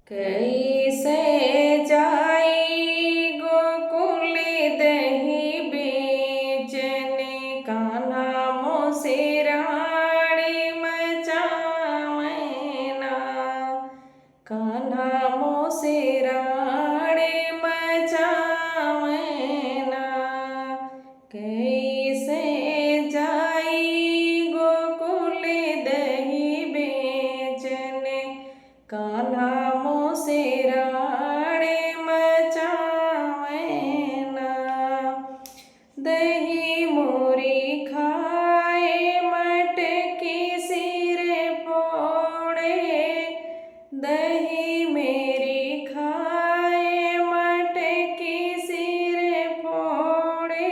कैसे जाई गोकुल दही बेचने कान्हा मोसेराड़ी मचावना कान्हा मोसेराड़ी मचावना कैसे जाई गोकुल दही बेचने कान्हा मोसेराड़े मचावना दही मोरी खाए मटकी सिर फोड़े दही मेरी खाए मटकी सिर फोड़े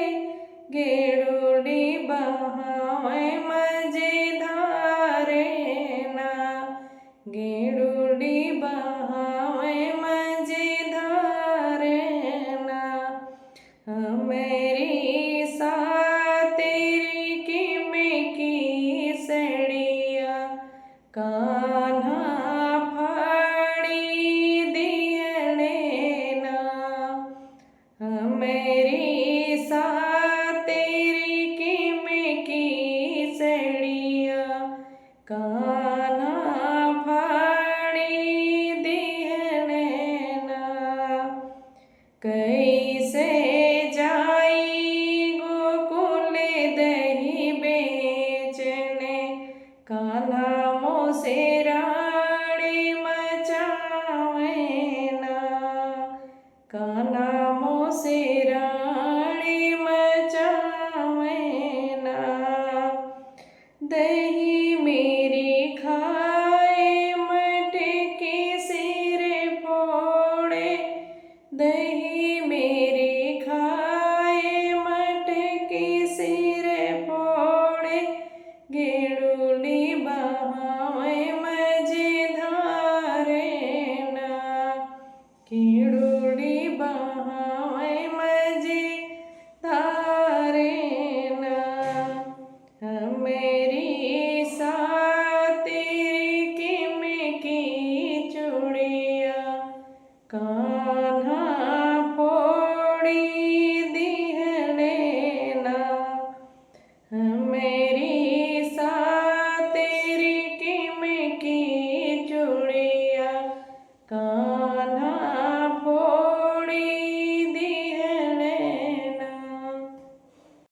गेड़ुड़ी बहावे मजेदारे ना गेड़ुड़ी बहावे मजेदारे ना मेरी सातेरी की में की सड़िया कान्हा फाड़ी दियने ना मेरी सातेरी की में की सड़िया कान्हा फाड़ी दियने ना कैसे जाई गोकुल दही बेचने कान्हा मोसेराड़ी मचावना कान्हा मोसेराड़ी मचावना दही मेरी खाए मटकी सिर फोड़े दही